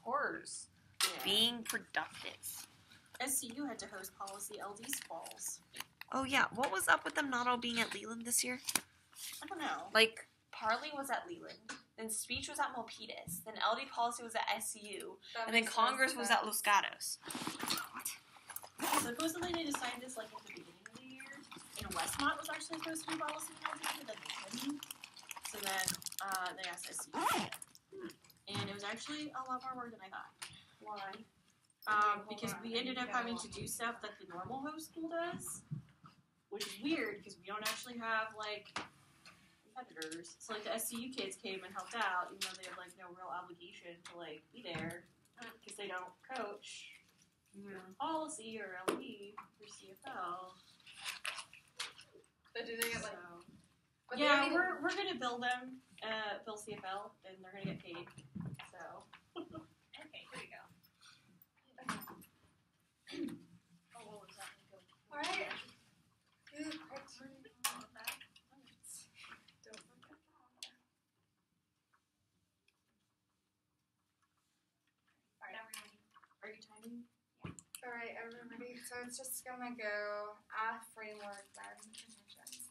course. Yeah. Being productive. SCU had to host Policy LD's falls. Oh, yeah. What was up with them not all being at Leland this year? I don't know. Like, Parley was at Leland, then Speech was at Milpitas, then LD Policy was at SCU, and then Congress was at Los Gatos. Supposedly they decided this like at the beginning of the year, and Westmont was actually supposed to be Policy LD, but then they couldn't. So then they asked SCU. And it was actually a lot more work than I thought. Why? Because we ended up having to do stuff that the normal host school does, which is weird because we don't actually have like competitors. So like the SCU kids came and helped out, even though they have like no real obligation to like be there because they don't coach policy or LE or CFL. But do they get like? So, yeah, we're gonna bill them, bill CFL, and they're gonna get paid. So. Okay, here we go. Oh, what was that? All right. Are you timing? All right, everybody. So it's just gonna go framework then contentions.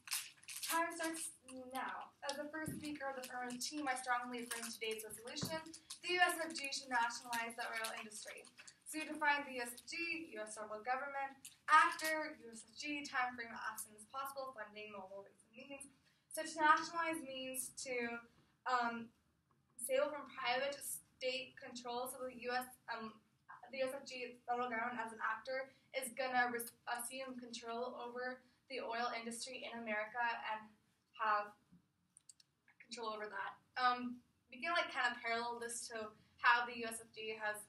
Time starts now. As the first speaker of the affirmative team, I strongly affirm today's resolution. The USFG should nationalize the oil industry. So you define the USFG, U.S. federal government, actor, USFG, time frame as soon as possible, funding, normal ways and means. So to nationalize means to disable from private to state control. So the USFG, federal government as an actor, is gonna assume control over the oil industry in America and have control over that. We can like kind of parallel this to how the USFG has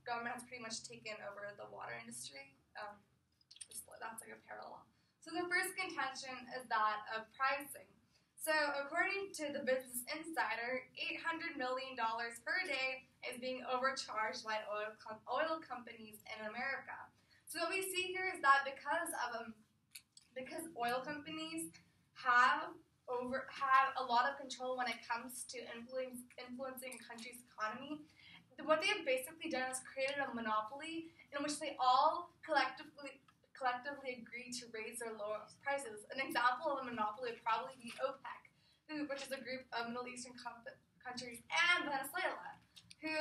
government has pretty much taken over the water industry. That's like a parallel. So the first contention is that of pricing. So according to the Business Insider, $800 million per day is being overcharged by oil companies in America. So what we see here is that because oil companies have a lot of control when it comes to influencing a country's economy, what they have basically done is created a monopoly in which they all collectively agree to raise or lower prices. An example of a monopoly would probably be OPEC, which is a group of Middle Eastern countries, and Venezuela, who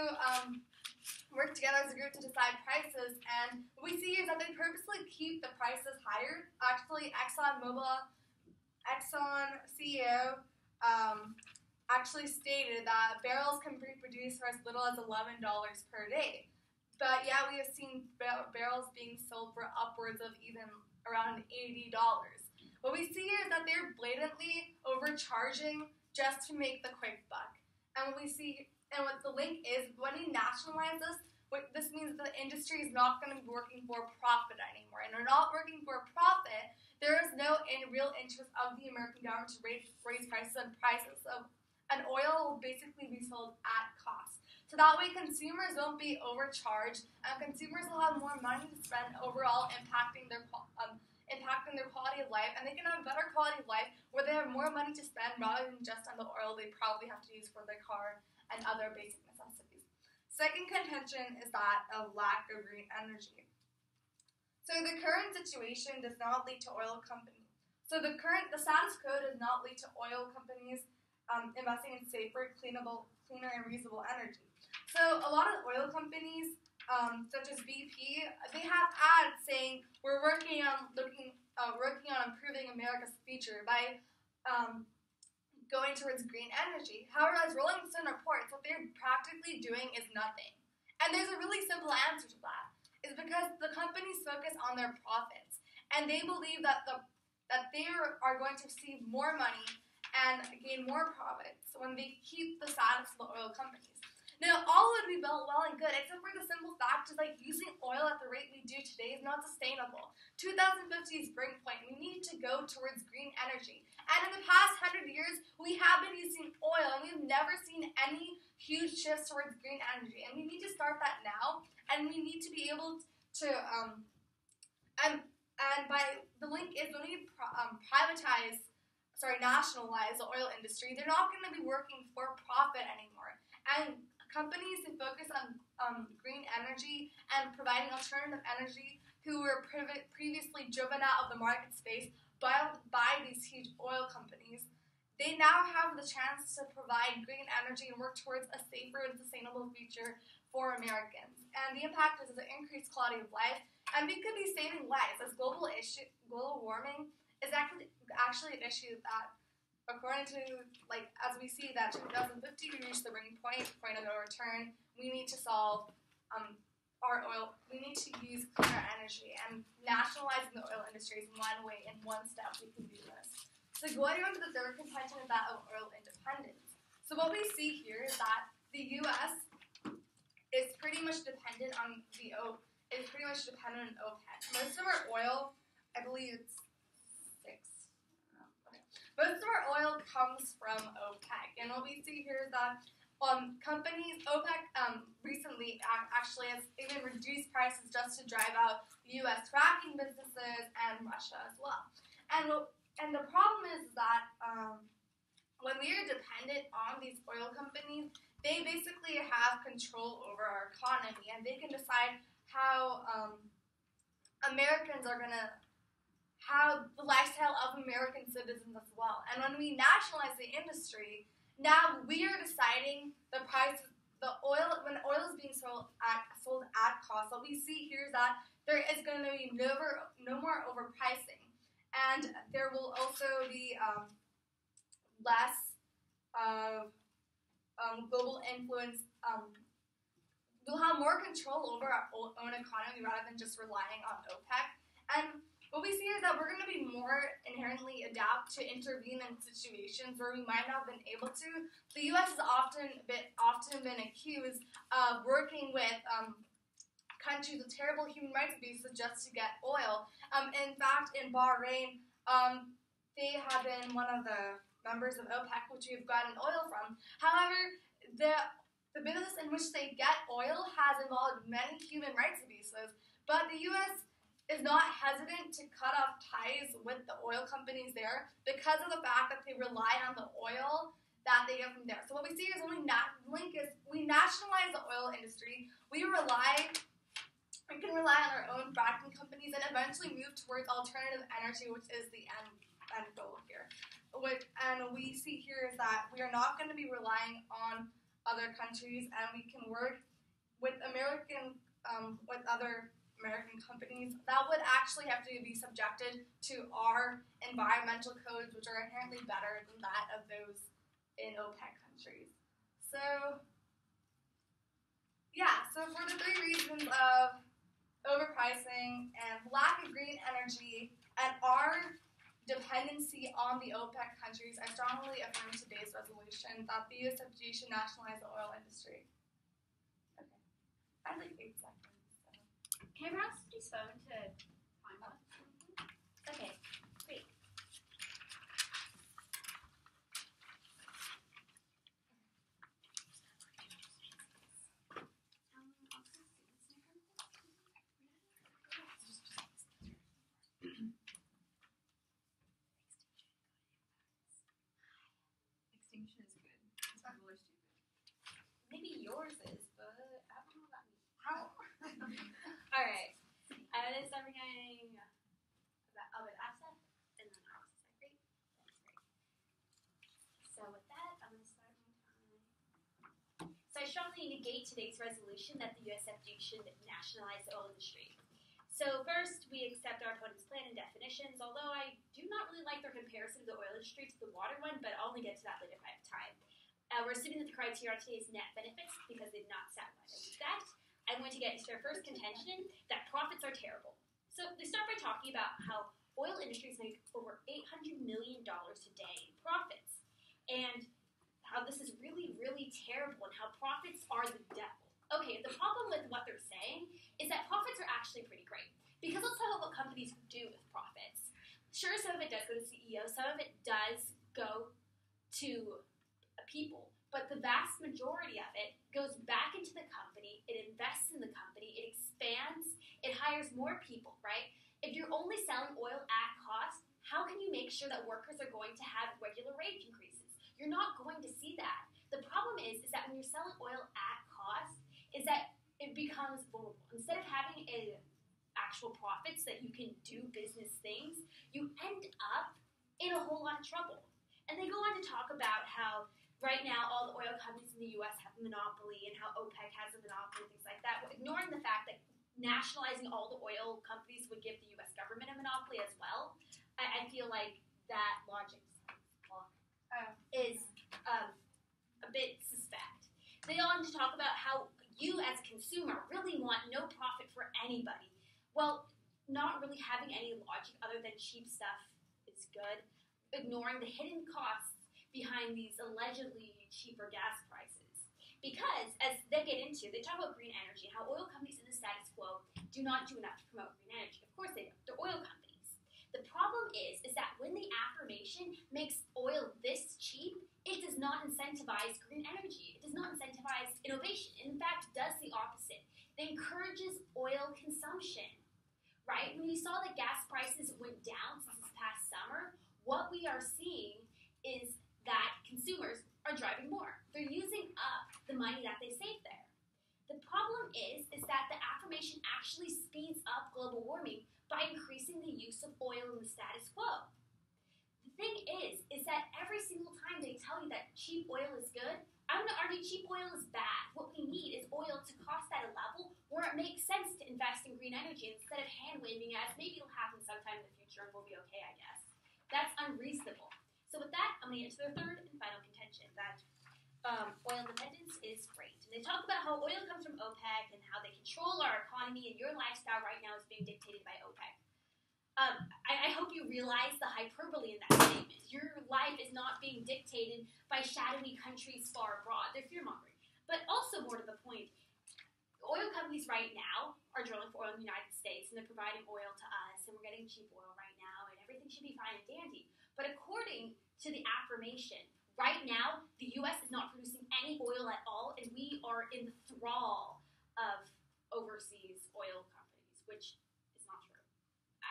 work together as a group to decide prices. And what we see is that they purposely keep the prices higher. Actually, Exxon CEO actually stated that barrels can be produced for as little as $11 per day. But yeah, we have seen barrels being sold for upwards of even around $80. What we see here is that they're blatantly overcharging just to make the quick buck. And what the link is, when you nationalize this means that the industry is not going to be working for profit anymore. And they're not working for profit. There is no real interest of the American government to raise prices, and oil will basically be sold at cost. So that way consumers won't be overcharged, and consumers will have more money to spend overall, impacting their quality of life, and they can have a better quality of life where they have more money to spend rather than just on the oil they probably have to use for their car and other basic necessities. Second contention is that of lack of green energy. So the current situation does not lead to oil companies. So the status quo does not lead to oil companies investing in safer, cleaner, and reusable energy. So a lot of oil companies, such as BP, they have ads saying we're working on improving America's future by going towards green energy. However, as Rolling Stone reports, what they're practically doing is nothing. And there's a really simple answer to that. It's because the companies focus on their profits, and they believe that they are going to receive more money and gain more profits when they keep the status of the oil companies. Now, all would be well and good, except for the simple fact is like using oil at the rate we do today is not sustainable. 2050 is breaking point. We need to go towards green energy. And in the past 100 years, we have been using oil, and we've never seen any huge shifts towards green energy. And we need to start that now, and we need to be able to, and by the link is when we nationalize the oil industry, they're not going to be working for profit anymore. And companies who focus on green energy and providing alternative energy who were previously driven out of the market space by these huge oil companies, they now have the chance to provide green energy and work towards a safer and sustainable future for Americans. And the impact is an increased quality of life, and we could be saving lives, as global warming is actually an issue that, according to, as we see that 2050 we reached the point of no return, we need to solve we need to use cleaner energy, and nationalizing the oil industry is one step we can do this. So going on to the third contention is that of oil independence. So what we see here is that the U.S. is pretty much dependent on OPEC. Most of our oil, I believe it's 6. Most of our oil comes from OPEC, and what we see here is that OPEC recently actually has even reduced prices just to drive out U.S. fracking businesses and Russia as well. And the problem is that when we are dependent on these oil companies, they basically have control over our economy, and they can decide how Americans are how the lifestyle of American citizens as well. And when we nationalize the industry, now we are deciding the price. When oil is being sold at cost, what we see here is that there is going to be no more overpricing, and there will also be less of global influence. We'll have more control over our own economy rather than just relying on OPEC. And what we see is that we're going to be more inherently adapt to intervene in situations where we might not have been able to. The U.S. has often been accused of working with countries with terrible human rights abuses just to get oil. In fact, in Bahrain, they have been one of the members of OPEC, which we've gotten oil from. However, the business in which they get oil has involved many human rights abuses, but the U.S. is not hesitant to cut off ties with the oil companies there because of the fact that they rely on the oil that they get from there. So what we see is when we nationalize the oil industry, we can rely on our own fracking companies and eventually move towards alternative energy, which is the end goal here. And we see here is that we are not going to be relying on other countries, and we can work with other American companies that would actually have to be subjected to our environmental codes, which are inherently better than that of those in OPEC countries. So for the 3 reasons of overpricing and lack of green energy and our dependency on the OPEC countries, I strongly affirm today's resolution that the U.S. should nationalize the oil industry. Okay. I have 8 seconds. So. Can I ask this phone to time us? Okay, great. Extinction is good. Some people are stupid. Maybe yours is, but I don't know about me. How? Alright. This is everything about asset and then ours. Is that great? That's great. So with that, I'm going to start my time. So I strongly negate today's resolution that the USFG should nationalize the oil industry. So first, we accept our opponent's plan and definitions, although I do not really like their comparison of the oil industry to the water one, but I'll only get to that later if I have time. We're assuming that the criteria on today's net benefits because they've not satisfied that. I'm going to get into their first contention that profits are terrible. So they start by talking about how oil industries make over $800 million today in profits, and how this is really, really terrible, and how profits are the devil. Okay, the problem with what they're saying is that profits are actually pretty great. Because let's talk about what companies do with profits. Sure, some of it does go to CEO, some of it does go to people, but the vast majority of it goes back into the company, it invests in the company, it expands, it hires more people, right? If you're only selling oil at cost, how can you make sure that workers are going to have regular wage increases? You're not going to see that. The problem is that when you're selling oil at is that it becomes vulnerable. Instead of having actual profits that you can do business things, you end up in a whole lot of trouble. And they go on to talk about how right now all the oil companies in the U.S. have a monopoly and how OPEC has a monopoly and things like that, ignoring the fact that nationalizing all the oil companies would give the U.S. government a monopoly as well. I feel like that logic is a bit suspect. They go on to talk about how you as a consumer really want no profit for anybody. Well, not really having any logic other than cheap stuff is good. Ignoring the hidden costs behind these allegedly cheaper gas prices. Because, as they get into, they talk about green energy and how oil companies in the status quo do not do enough to promote green energy. Of course they don't. They're oil companies. The problem is that when the affirmation makes oil this cheap, it does not incentivize green energy. It does not incentivize innovation. In fact, it does the opposite. It encourages oil consumption, right? When you saw that gas prices went down since this past summer, what we are seeing is that consumers are driving more. They're using up the money that they save there. The problem is that the affirmation actually speeds up global warming by increasing the use of oil in the status quo. The thing is that every single time they tell you that cheap oil is good, I'm going to argue cheap oil is bad. What we need is oil to cost at a level where it makes sense to invest in green energy instead of hand-waving as maybe it'll happen sometime in the future and we'll be okay, I guess. That's unreasonable. So with that, I'm going to get to their third and final contention, that oil independence is great. And they talk about how oil comes from OPEC and how they control our economy, and your lifestyle right now is being dictated by OPEC. I hope you realize the hyperbole in that statement. Your life is not being dictated by shadowy countries far abroad. They're fear-mongering. But also more to the point, oil companies right now are drilling for oil in the United States, and they're providing oil to us, and we're getting cheap oil right now, and everything should be fine and dandy. But according to the affirmation, right now, the U.S. is not producing any oil at all, and we are in the thrall of overseas oil companies, which is not true.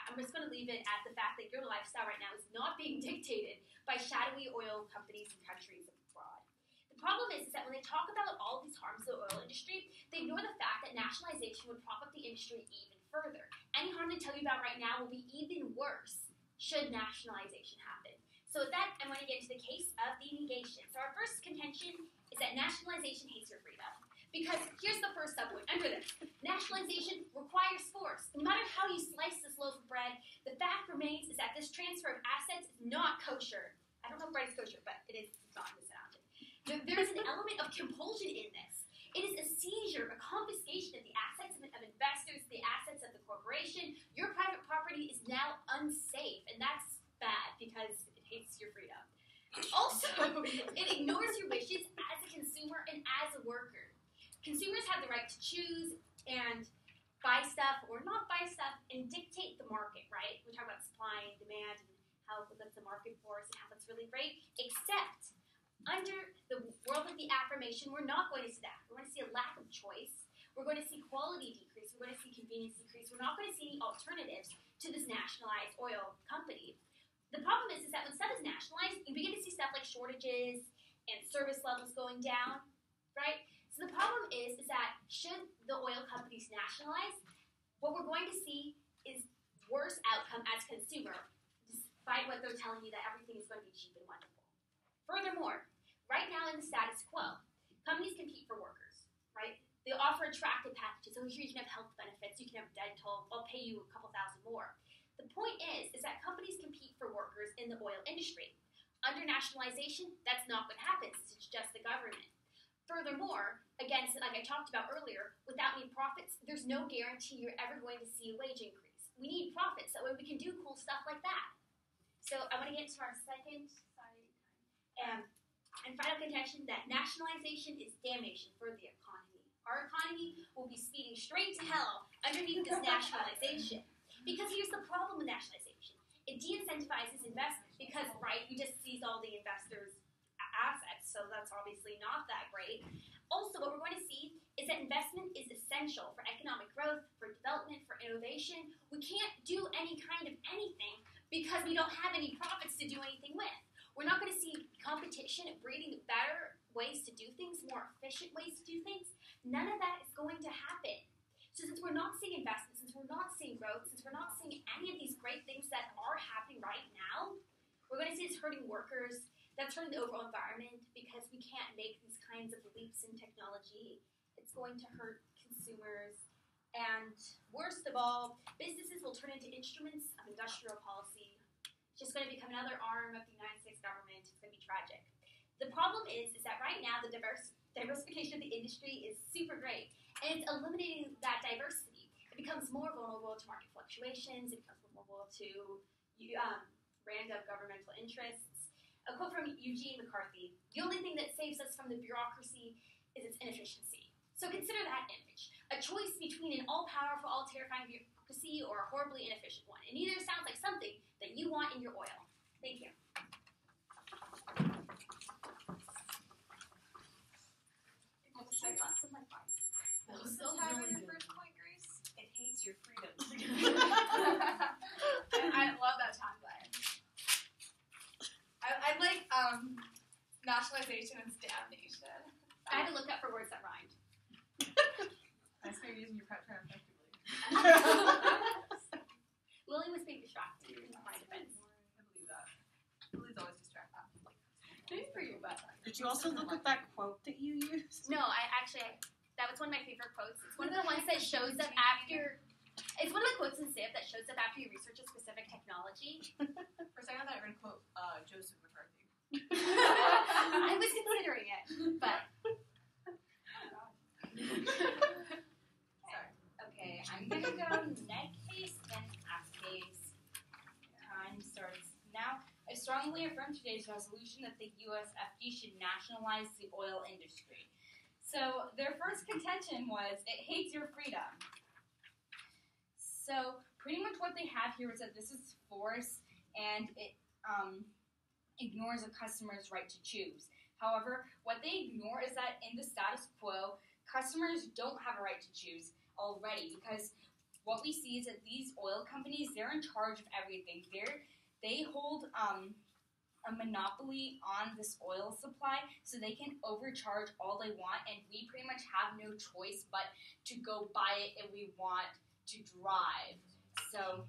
I'm just going to leave it at the fact that your lifestyle right now is not being dictated by shadowy oil companies and countries abroad. The problem is that when they talk about all of these harms to the oil industry, they ignore the fact that nationalization would prop up the industry even further. Any harm they tell you about right now will be even worse should nationalization happen. So with that, I'm going to get into the case of the negation. So our first contention is that nationalization hates your freedom. Because here's the first subpoint. Under this, nationalization requires force. No matter how you slice this loaf of bread, the fact remains is that this transfer of assets is not kosher. I don't know if bread is kosher, but it is not in this analogy. There is an element of compulsion in this. It is a seizure, a confiscation of the assets of investors, the assets of the corporation. Your private property is now unsafe, and that's bad because it hates your freedom. Also, it ignores your wishes as a consumer and as a worker. Consumers have the right to choose and buy stuff or not buy stuff and dictate the market, right? We talk about supply and demand and how that's the market force and how that's really great, except under the world of the affirmation, we're not going to see that. We're going to see a lack of choice. We're going to see quality decrease. We're going to see convenience decrease. We're not going to see any alternatives to this nationalized oil company. The problem is that when stuff is nationalized, you begin to see stuff like shortages and service levels going down, right? So the problem is that should the oil companies nationalize, what we're going to see is worse outcome as consumer, despite what they're telling you that everything is going to be cheap and wonderful. Furthermore, right now in the status quo, companies compete for workers, right? They offer attractive packages. So here you can have health benefits, you can have dental, I'll pay you a couple $1,000 more. The point is that companies compete for workers in the oil industry. Under nationalization, that's not what happens. It's just the government. Furthermore, again, like I talked about earlier, without any profits, there's no guarantee you're ever going to see a wage increase. We need profits, that way we can do cool stuff like that. So I want to get to our second, and final contention that nationalization is damnation for the economy. Our economy will be speeding straight to hell underneath this nationalization. Because here's the problem with nationalization. It de-incentivizes investment because, right, you just seize all the investors' assets, so that's obviously not that great. Also, what we're going to see is that investment is essential for economic growth, for development, for innovation. We can't do any kind of anything because we don't have any profits to do anything with. We're not going to see competition breeding better ways to do things, more efficient ways to do things, none of that is going to happen. So since we're not seeing investment, since we're not seeing growth, since we're not seeing any of these great things that are happening right now, we're going to see it's hurting workers, that's hurting the overall environment because we can't make these kinds of leaps in technology. It's going to hurt consumers. And worst of all, businesses will turn into instruments of industrial policy. It's just going to become another arm of the United States government. It's going to be tragic. The problem is that right now the diversification of the industry is super great, and it's eliminating that diversity. It becomes more vulnerable to market fluctuations. It becomes more vulnerable to random governmental interests. A quote from Eugene McCarthy: "The only thing that saves us from the bureaucracy is its inefficiency." So consider that image: a choice between an all-powerful, all-terrifying bureaucracy or a horribly inefficient one. And neither sounds like something that you want in your oil. Thank you. I got some advice. You still having your first point, Grace? It hates your freedom. I love that tagline. I like nationalization and damnation. I had to look up for words that rhymed. I started using your prep term effectively. Lily was being distracted in my defense. I believe that. Lily's always distracted. Thanks for your butt. Did you also look at that quote that you used? No, that was one of my favorite quotes. It's one of the ones that shows up after. It's one of the quotes in SIP that shows up after you research a specific technology. For a second, I thought you were going to quote Joseph McCarthy. I was considering it, but. Sorry. Okay, I'm gonna go neck case and ass case. Time starts now. I strongly affirm today's resolution that the USFD should nationalize the oil industry. So their first contention was, it hates your freedom. So pretty much what they have here is that this is force and it ignores a customer's right to choose. However, what they ignore is that in the status quo, customers don't have a right to choose already, because what we see is that these oil companies, they're in charge of everything. They hold a monopoly on this oil supply, so they can overcharge all they want, and we pretty much have no choice but to go buy it if we want to drive. So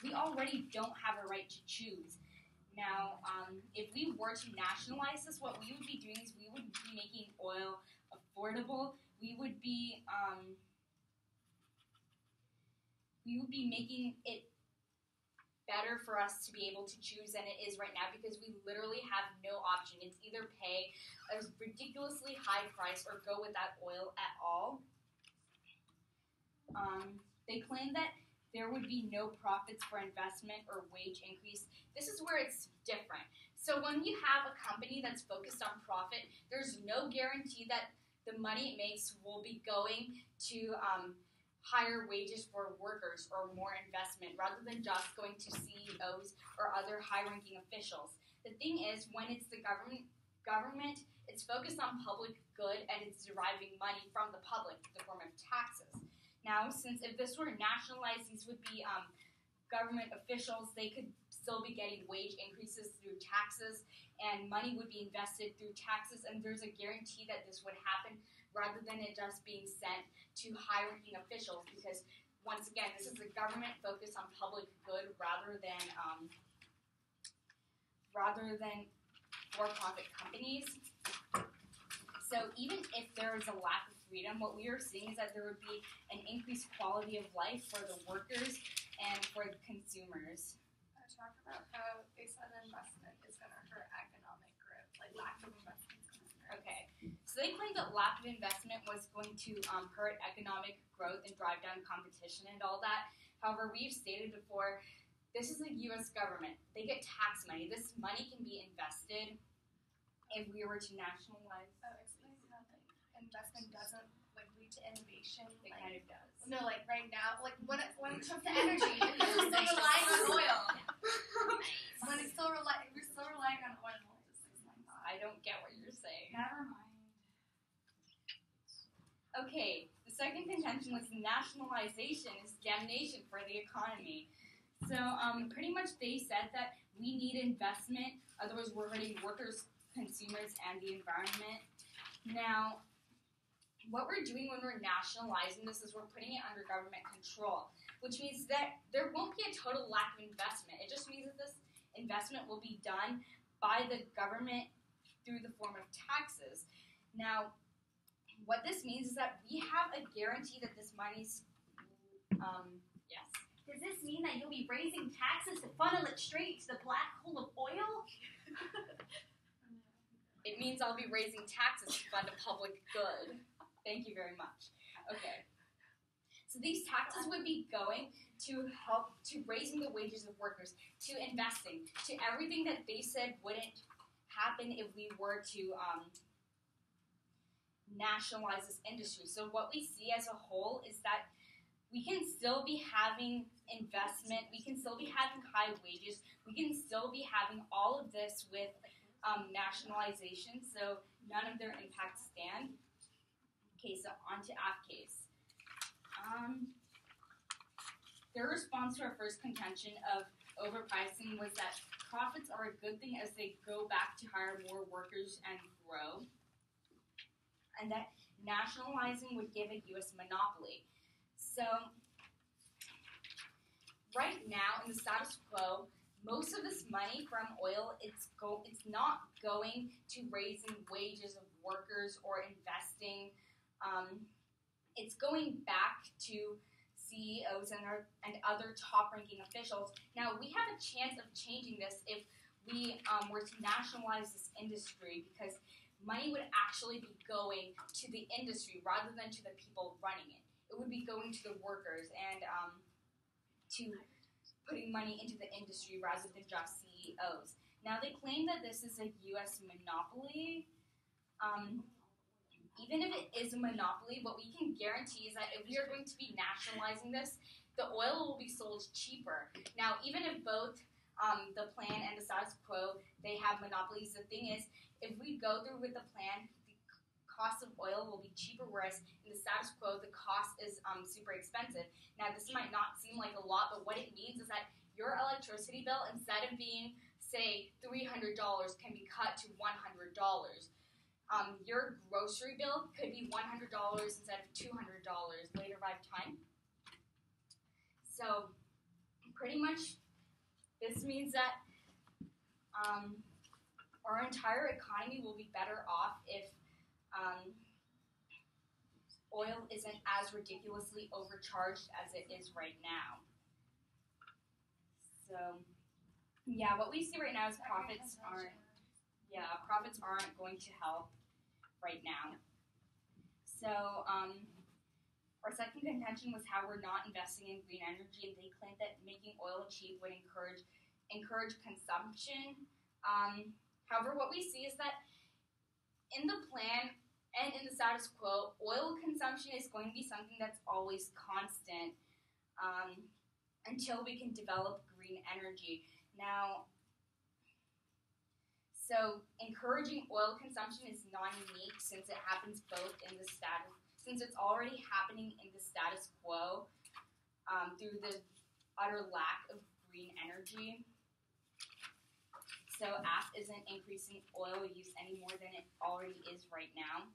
we already don't have a right to choose. Now, if we were to nationalize this, what we would be doing is we would be making oil affordable. We would be making it better for us to be able to choose than it is right now, because we literally have no option. It's either pay a ridiculously high price or go without oil at all. They claim that there would be no profits for investment or wage increase. This is where it's different. So when you have a company that's focused on profit, there's no guarantee that the money it makes will be going to higher wages for workers or more investment, rather than just going to CEOs or other high-ranking officials. The thing is, when it's the government, it's focused on public good and it's deriving money from the public in the form of taxes. Now, since if this were nationalized, these would be government officials. They could still be getting wage increases through taxes, and money would be invested through taxes, and there's a guarantee that this would happen rather than it just being sent to high-ranking officials, because, once again, this is the government focused on public good rather than for-profit companies. So even if there is a lack of freedom, what we are seeing is that there would be an increased quality of life for the workers and for the consumers. I talked about how they said investment is going to hurt economic growth, like lack of investment is going to hurt. Okay, so they claimed that lack of investment was going to hurt economic growth and drive down competition and all that. However, we've stated before, this is the U.S. government. They get tax money. This money can be invested if we were to nationalize. Oh, explain how investment doesn't lead to innovation. It kind of does. No, right now, when it comes to energy, we're still relying on oil. When we're still relying on oil. I don't get what you're saying. Never mind. Okay, the second contention was nationalization is damnation for the economy. So pretty much they said that we need investment, otherwise we're hurting workers consumers and the environment. Now, what we're doing when we're nationalizing this is we're putting it under government control, which means that there won't be a total lack of investment. It just means that this investment will be done by the government through the form of taxes. Now, what this means is that we have a guarantee that this money's, yes. Does this mean that you'll be raising taxes to funnel it straight to the black hole of oil? It means I'll be raising taxes to fund a public good. Thank you very much. Okay. So these taxes would be going to help to raising the wages of workers, to investing, to everything that they said wouldn't happen if we were to nationalize this industry. So what we see as a whole is that we can still be having investment, we can still be having high wages, we can still be having all of this with nationalization, so none of their impacts stand. Okay, so on to AFCASE. Their response to our first contention of overpricing was that profits are a good thing as they go back to hire more workers and grow, and that nationalizing would give a U.S. monopoly. So, right now in the status quo, most of this money from oil, it's not going to raising wages of workers or investing. It's going back to CEOs and other top-ranking officials. Now, we have a chance of changing this if we were to nationalize this industry, because money would actually be going to the industry rather than to the people running it. It would be going to the workers and to putting money into the industry rather than just CEOs. Now, they claim that this is a U.S. monopoly. Even if it is a monopoly, what we can guarantee is that if we are going to be nationalizing this, the oil will be sold cheaper. Now, even if both the plan and the status quo, they have monopolies, the thing is, if we go through with the plan, the cost of oil will be cheaper, whereas in the status quo, the cost is super expensive. Now, this might not seem like a lot, but what it means is that your electricity bill, instead of being, say, $300, can be cut to $100. Your grocery bill could be $100 instead of $200 later by time. So, pretty much, this means that our entire economy will be better off if oil isn't as ridiculously overcharged as it is right now. So, yeah, what we see right now is profits aren't going to help right now. So, our second contention was how we're not investing in green energy, and they claimed that making oil cheap would encourage consumption. However, what we see is that in the plan and in the status quo, oil consumption is going to be something that's always constant until we can develop green energy. Now, so encouraging oil consumption is non-unique since it happens both in the since it's already happening in the status quo through the utter lack of green energy. So AF isn't increasing oil use any more than it already is right now.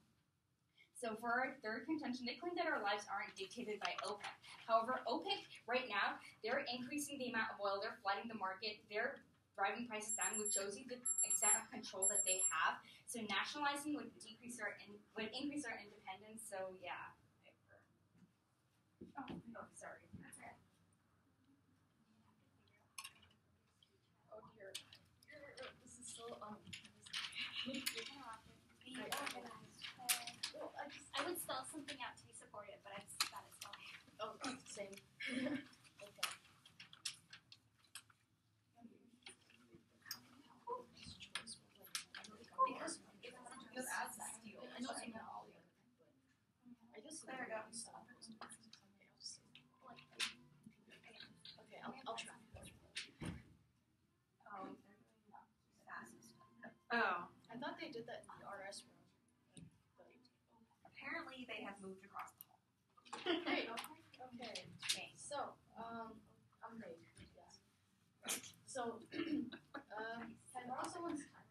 So for our third contention, they claim that our lives aren't dictated by OPEC. However, OPEC right now, they're increasing the amount of oil, they're flooding the market, they're driving prices down, which shows you the extent of control that they have. So nationalizing would increase our independence. So yeah. Oh, sorry. That's it. Oh dear. This is so You're gonna have to be organized. I would spell something out to be supportive, but I'm just bad at spelling. Oh, same. Okay. Because Because as steel, I know it's not all the other, but I just There we go. Okay, I'll try. Oh, I thought they did that in the RS room. apparently they have moved across the hall. Great. Okay. So, I'm ready. Yes. So, can I borrow someone's timer?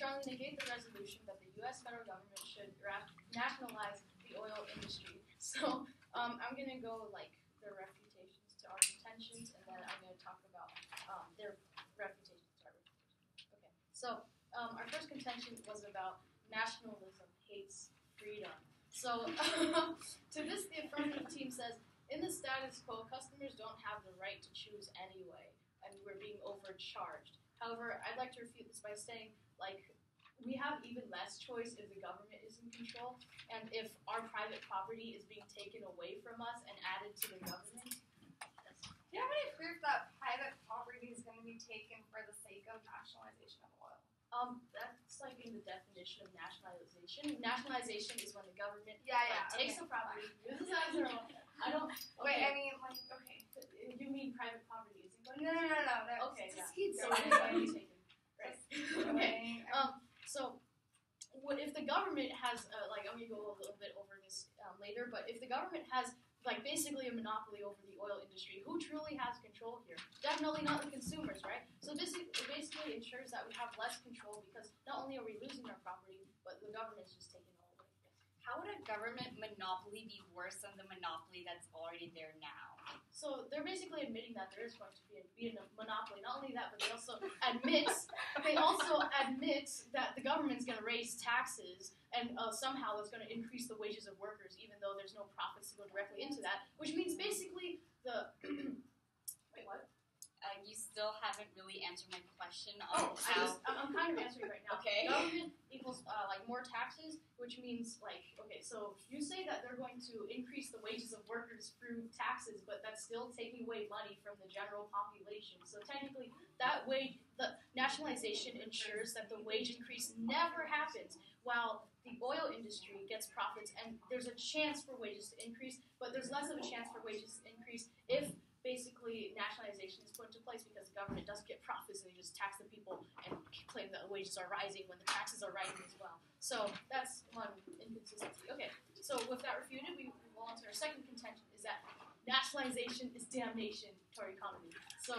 strongly negate the resolution that the U.S. federal government should nationalize the oil industry. So I'm going to go like their refutations to our contentions, and then I'm going to talk about their refutations to our refutations. Okay, so our first contention was about nationalism hates freedom. So to this, the affirmative team says, in the status quo, customers don't have the right to choose anyway, and we're being overcharged. However, I'd like to refute this by saying, like, we have even less choice if the government is in control, and if our private property is being taken away from us and added to the government. Do you have any proof that private property is going to be taken for the sake of nationalization of oil? That's like in the definition of nationalization. Nationalization is when the government takes okay. a property, uses it as their own. I don't. Wait, Okay. I mean, like, okay. You mean private property isn't going No. Okay, Just yeah. keep So going. it is going to be taken. Right. Okay. So, what if the government has, I'm going to go a little bit over this later, but if the government has, like, basically a monopoly over the oil industry, who truly has control here? Definitely not the consumers, right? So this basically ensures that we have less control because not only are we losing our property, but the government's just taking it all away. How would a government monopoly be worse than the monopoly that's already there now? So they're basically admitting that there is going to be a monopoly. Not only that, but they also admit that the government's going to raise taxes and somehow it's going to increase the wages of workers, even though there's no profits to go directly into that. Which means basically the wait, what? You still haven't really answered my question on I'm kind of answering right now. Okay. Government equals more taxes, which means so you say that they're going to increase the wages of workers through taxes, but that's still taking away money from the general population. So technically, the nationalization ensures that the wage increase never happens, while the oil industry gets profits, and there's a chance for wages to increase, but there's less of a chance for wages to increase if basically nationalization is put into place because the government doesn't get profits and they just tax the people and claim that the wages are rising when the taxes are rising as well. So that's one inconsistency. Okay, so with that refuted, we will on to our second contention, is that nationalization is damnation to our economy. So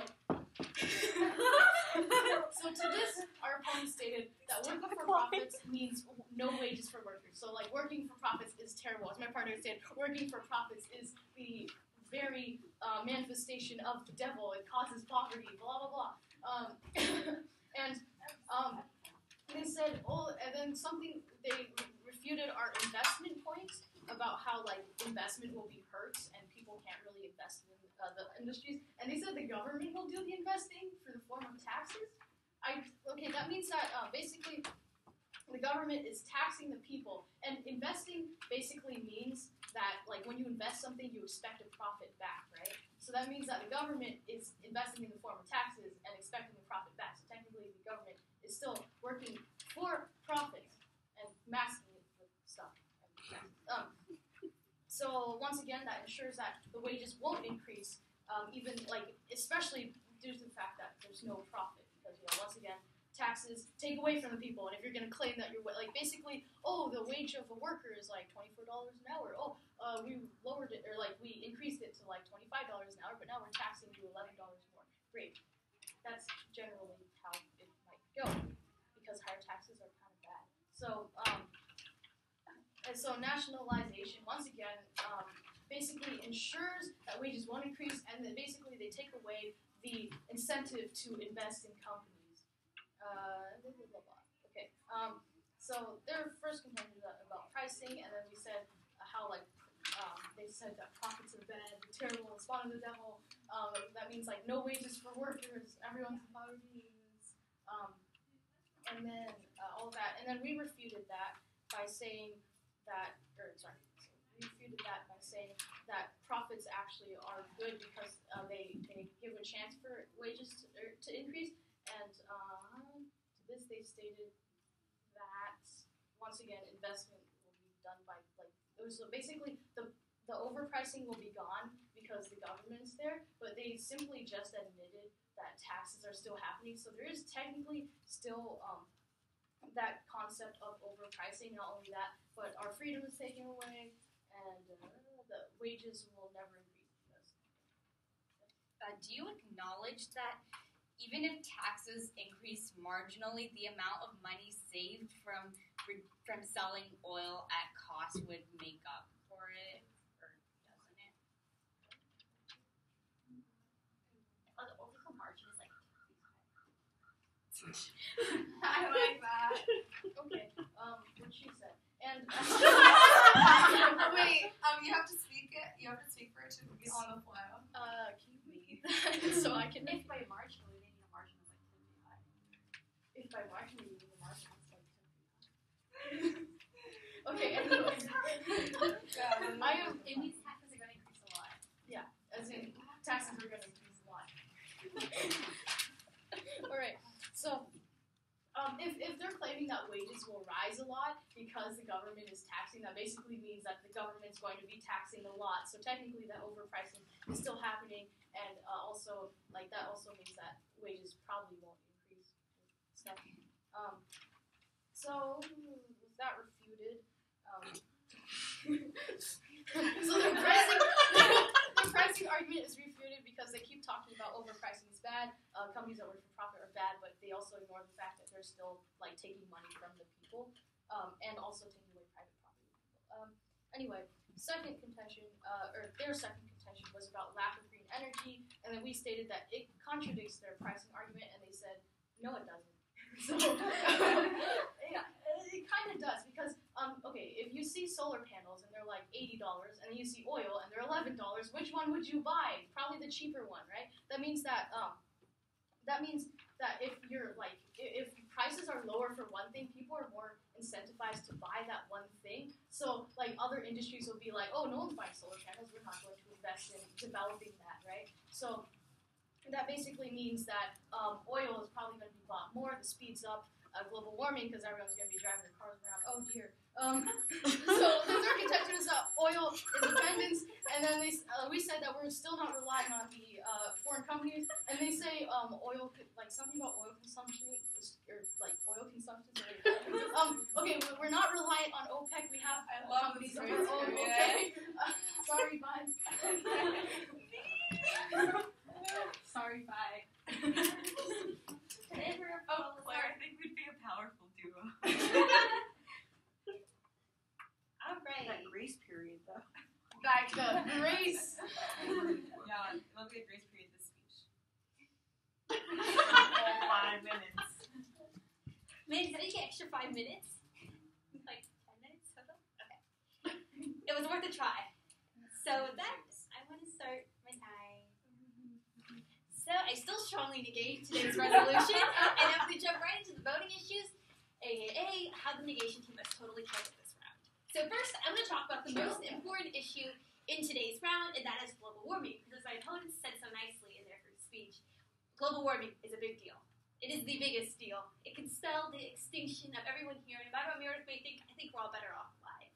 to this, our opponent stated that working for profits means no wages for workers. So working for profits is terrible. As my partner said, working for profits is the very manifestation of the devil. It causes poverty, blah, blah, blah. They said, and then they refuted our investment point about how, investment will be hurt and people can't really invest in the industries. And they said the government will do the investing for the form of taxes. That means that basically the government is taxing the people. And investing basically means that, when you invest something, you expect a profit back, right? So that means that the government is investing in the form of taxes and expecting the profit back. So technically, the government is still working for profit and masking it with stuff. So once again, that ensures that the wages won't increase, especially due to the fact that there's no profit. Because, once again, taxes take away from the people, and if you're going to claim that you're basically, the wage of a worker is $24 an hour. We lowered it, or we increased it to $25 an hour, but now we're taxing you $11 more. Great. That's generally how it might go, because higher taxes are kind of bad. So nationalization once again basically ensures that wages won't increase, and then basically they take away the incentive to invest in companies. Okay. So their first contention was about pricing, and then we said how they said that profits are bad, terrible, spawn of the devil. That means no wages for workers, everyone's in poverty. And then all that, and then we refuted that by saying that, that profits actually are good because they give a chance for wages to increase. And to this, they stated that once again, investment will be done by so basically the overpricing will be gone because the government's there, but they simply just admitted that taxes are still happening. So there is technically still that concept of overpricing. Not only that, but our freedom is taken away, and the wages will never increase. Do you acknowledge that even if taxes increase marginally, the amount of money saved from selling oil at cost would make up for it, or doesn't it? Oh, the overall margin is like. I like that. Okay, what she said. And Wait, you have to speak it. You have to speak for it to be on the flow. can you read so I can? If by marginally, they need a margin that's like 10 feet high. If by margin you mean the margin that's like 10 feet high. Okay, anyways. It means taxes are going to increase a lot. As in, taxes are going to increase a lot. Alright, so, if they're claiming that wages will rise a lot because the government is taxing, that basically means that the government's going to be taxing a lot. So technically that overpricing is still happening, and also, like, that also means that wages probably won't increase. Stuff. So, with that refuted, so the pricing argument is refuted because they keep talking about overpricing is bad. Companies that work for profit are bad, but they also ignore the fact that they're still like taking money from the people, and also taking away private property. Anyway, second contention, or their second contention was about lack of green energy, and then we stated that it contradicts their pricing argument, and they said no, it doesn't. So yeah, it kind of does because okay, if you see solar panels and they're like $80, and then you see oil and they're $11, which one would you buy? Probably the cheaper one, right? That means that if you're like if prices are lower for one thing, people are more incentivized to buy that one thing. So like other industries will be like, oh, no one's buying solar panels, we're not going to invest in developing that, right? So that basically means that oil is probably going to be bought more. This speeds up global warming because everyone's going to be driving their cars around. Oh dear. So the third contention is oil independence, and then we said that we're still not relying on the foreign companies, and they say oil, like something about oil consumption, or like oil consumption. Okay, we're not reliant on OPEC. We have companies of our own. Okay, sorry, bye. Sorry, bye. Claire, I think we'd be a powerful duo. Alright. That grace period, though. Back to grace. Yeah, it'll be a grace period this speech. 5 minutes. Man, did I get extra 5 minutes? Like 10 minutes total? Okay. It was worth a try. So with that, I want to start my time. So I still strongly negate today's resolution, and if we jump right into the voting issues, aka how the negation team has totally killed it this round. So first, I'm going to talk about the most important issue in today's round, and that is global warming, because as my opponents said so nicely in their first speech, global warming is a big deal. It is the biggest deal. It can spell the extinction of everyone here, no matter what Meredith may think, I think we're all better off alive.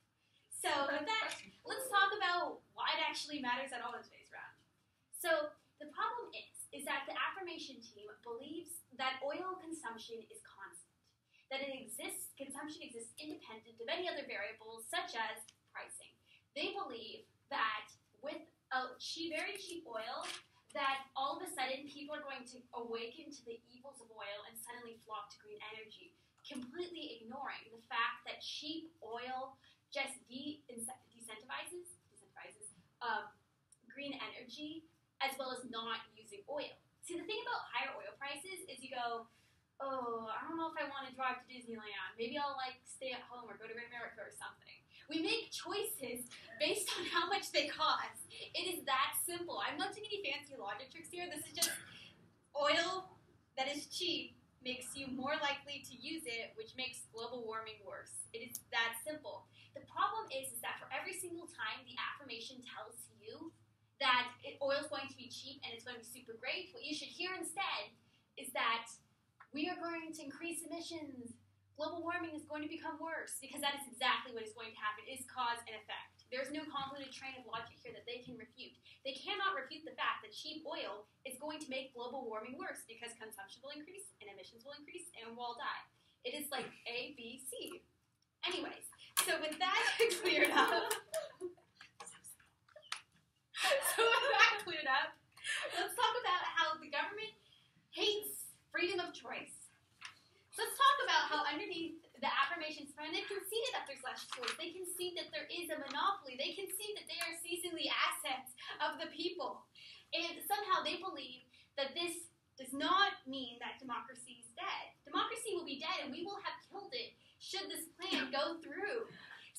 So with that, let's talk about why it actually matters at all in today's round. So the problem is that the affirmation team believes that oil consumption is constant, that consumption exists independent of any other variables such as pricing. They believe that with very cheap oil, that all of a sudden people are going to awaken to the evils of oil and suddenly flock to green energy, completely ignoring the fact that cheap oil just decentivizes green energy, as well as not using oil. See, the thing about higher oil prices is you go, oh, I don't know if I want to drive to Disneyland. Maybe I'll stay at home or go to America or something. We make choices based on how much they cost. It is that simple. I'm not doing any fancy logic tricks here. This is just oil that is cheap makes you more likely to use it, which makes global warming worse. It is that simple. The problem is that for every single time the affirmation tells you that oil is going to be cheap and it's going to be super great, what you should hear instead is that we are going to increase emissions. Global warming is going to become worse, because that is exactly what is going to happen. It is cause and effect. There's no convoluted train of logic here that they can refute. They cannot refute the fact that cheap oil is going to make global warming worse, because consumption will increase and emissions will increase and we'll all die. It is like A, B, C. Anyways, so with that cleared up, let's talk about how the government hates freedom of choice. So let's talk about how underneath the affirmations plan, they've conceded that there's less choice. They concede that there is a monopoly. They concede that they are seizing the assets of the people. And somehow they believe that this does not mean that democracy is dead. Democracy will be dead and we will have killed it should this plan go through.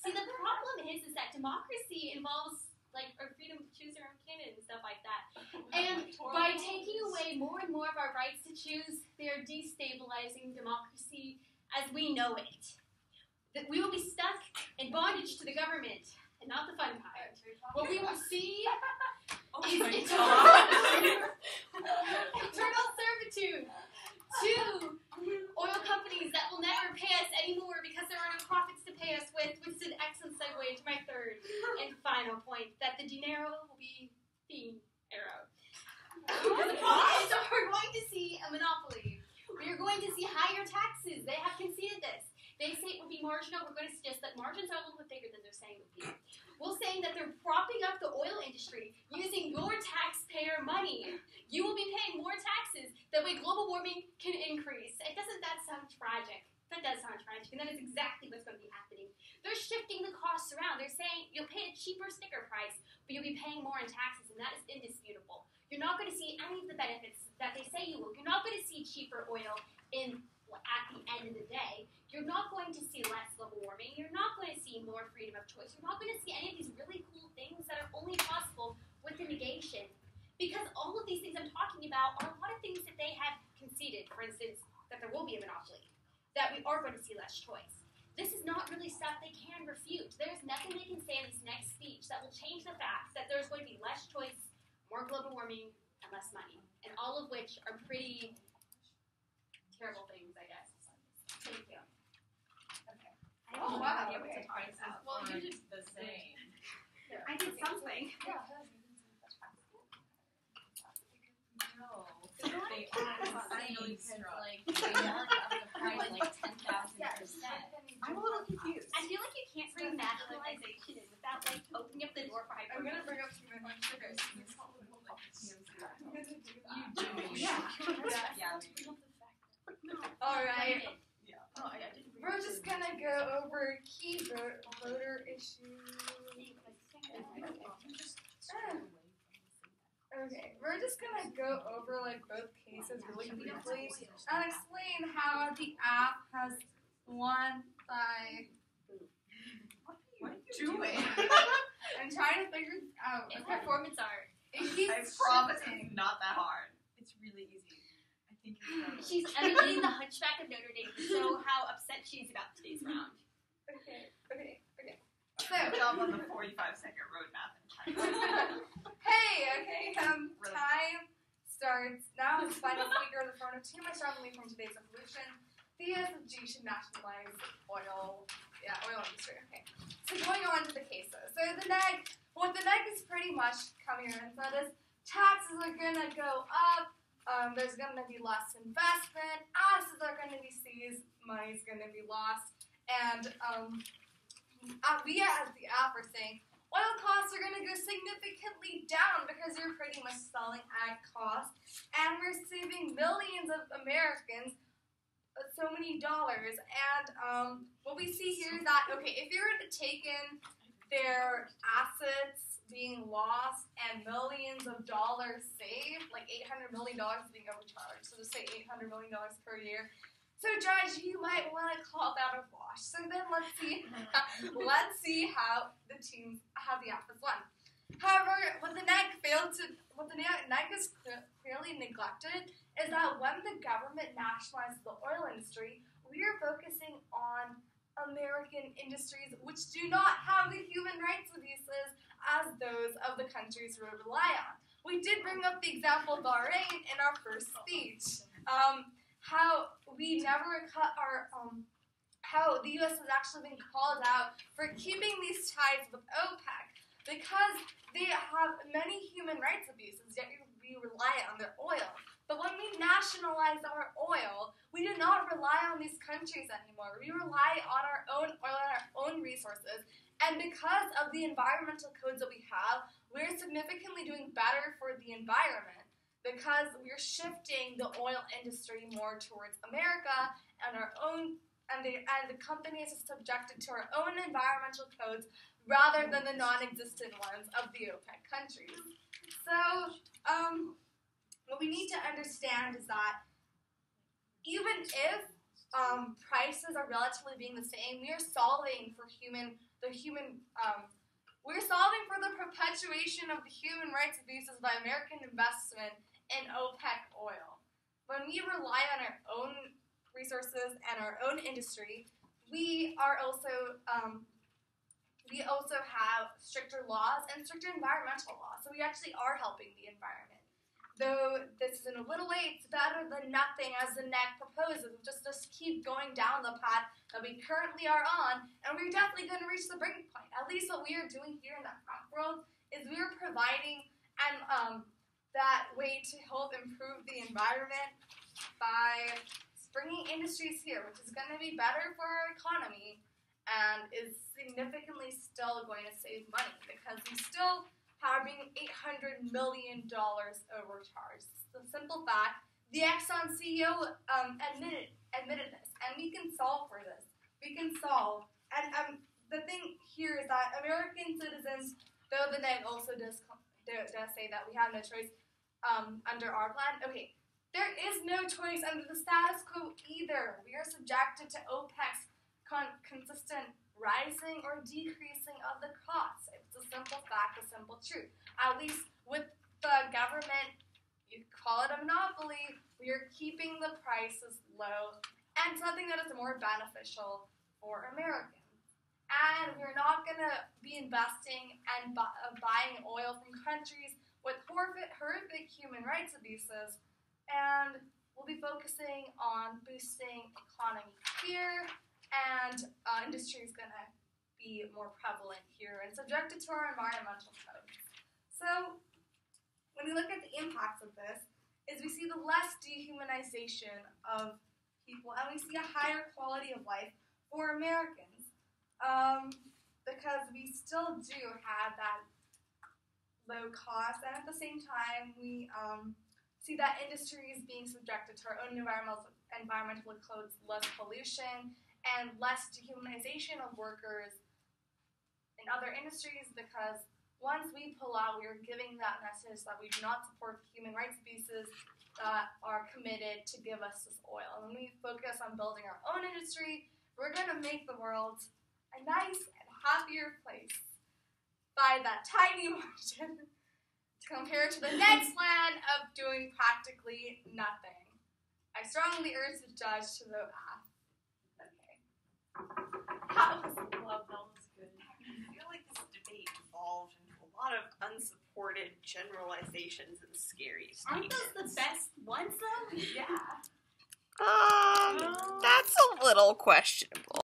See, the problem is that democracy involves like our freedom to choose our own candidate and stuff like that. And by taking away more and more of our rights to choose, they are destabilizing democracy as we know it. That we will be stuck in bondage to the government and not the fun kind. What we will see is eternal servitude to oil companies that will never pay us anymore because there are no profits to pay us with, which is an excellent segue to my third and final point, that the dinero will be arrow. The problem is that we're going to see a monopoly. We are going to see higher taxes. They have conceded this. They say it would be marginal. We're going to suggest that margins are a little bit bigger than they're saying would be. We're saying that they're propping up the oil industry using your taxpayer money. You will be paying more taxes. That way global warming can increase. Doesn't that sound tragic? That does sound tragic, and that is exactly what's going to be happening. They're shifting the costs around. They're saying you'll pay a cheaper sticker price, but you'll be paying more in taxes, and that is indisputable. You're not going to see any of the benefits that they say you will. You're not going to see cheaper oil at the end of the day. You're not going to see less global warming. You're not going to see more freedom of choice. You're not going to see any of these really cool things that are only possible with the negation. Because all of these things I'm talking about are a lot of things that they have conceded. For instance, that there will be a monopoly. That we are going to see less choice. This is not really stuff they can refute. There's nothing they can say in this next speech that will change the fact that there's going to be less choice, more global warming, and less money. And all of which are pretty terrible things, I guess. Thank you. Oh, wow. Okay. Well, you did the same. I did something. No. They finally mark up the price like 10,000%. I'm a little confused. I feel like you can't bring nationalization in without like opening up the door for I'm hyper. gonna bring up too much sugars. You do. Yeah. Yeah. Alright. Oh, I didn't. We're just gonna go over key voter issues. Okay, we're just gonna go over like both cases really briefly and explain how the app has won by. What are you doing? I'm trying to figure it out. It's performance art. I promise it's not that hard. It's really easy. I think you're She's emulating the Hunchback of Notre Dame to show how upset she is about today's round. Okay. So, Good job on the 45-second roadmap and time. time starts now. As final speaker of the phone of two, my strongly from today's resolution. The SFG should nationalize oil industry. Okay. So going on to the cases. So what the neg is pretty much coming in and said is taxes are gonna go up. There's gonna be less investment. Assets are gonna be seized. Money's gonna be lost. And we as the app are saying oil costs are going to go significantly down because you're pretty much selling at cost, and we're saving millions of Americans so many dollars. And what we see here is that, okay, if you were to take in their assets being lost and millions of dollars saved, like $800 million being overcharged, so just say $800 million per year. So, Judge, you might want to call that a wash. So then let's see how the app has won. However, what the neg is clearly neglected is that when the government nationalized the oil industry, we are focusing on American industries which do not have the human rights abuses as those of the countries we rely on. We did bring up the example of Bahrain in our first speech. How we never cut our, how the U.S. has actually been called out for keeping these ties with OPEC because they have many human rights abuses, yet we rely on their oil. But when we nationalize our oil, we do not rely on these countries anymore. We rely on our own oil and our own resources. And because of the environmental codes that we have, we're significantly doing better for the environment. because we're shifting the oil industry more towards America and our own, and the companies are subjected to our own environmental codes rather than the non-existent ones of the OPEC countries. So, what we need to understand is that even if prices are relatively being the same, we are solving for we're solving for the perpetuation of the human rights abuses by American investment in OPEC oil. When we rely on our own resources and our own industry, we also have stricter laws and stricter environmental laws. So we actually are helping the environment. Though this is in a little way, it's better than nothing, as the NEC proposes. Just keep going down the path that we currently are on, and we're definitely going to reach the breaking point. At least what we are doing here in the front world is we are providing that way to help improve the environment by bringing industries here, which is going to be better for our economy and is significantly still going to save money because we still having $800 million overcharged. It's the simple fact. The Exxon CEO admitted this, and we can solve for this. We can solve. And the thing here is that American citizens, though the NEG also does say that we have no choice under our plan. Okay, there is no choice under the status quo either. We are subjected to OPEC's consistent rising or decreasing of the costs. It's a simple fact, a simple truth. At least with the government, you call it a monopoly, we are keeping the prices low and something that is more beneficial for Americans. And we're not going to be investing and buying oil from countries with horrific human rights abuses, and we'll be focusing on boosting economy here, and industry is going to be more prevalent here and subjected to our environmental codes. So, when we look at the impacts of this, is we see the less dehumanization of people, and we see a higher quality of life for Americans, because we still do have that low cost, and at the same time, we see that industry is being subjected to our own environmental codes, less pollution, and less dehumanization of workers in other industries, because once we pull out, we are giving that message that we do not support the human rights abuses that are committed to give us this oil. And when we focus on building our own industry, we're going to make the world a nice and happier place by that tiny margin compared to the next plan of doing practically nothing. I strongly urge the judge to vote aye. That was good. I feel like this debate evolved into a lot of unsupported generalizations and scary Aren't statements. those the best ones, though? Yeah. That's a little questionable.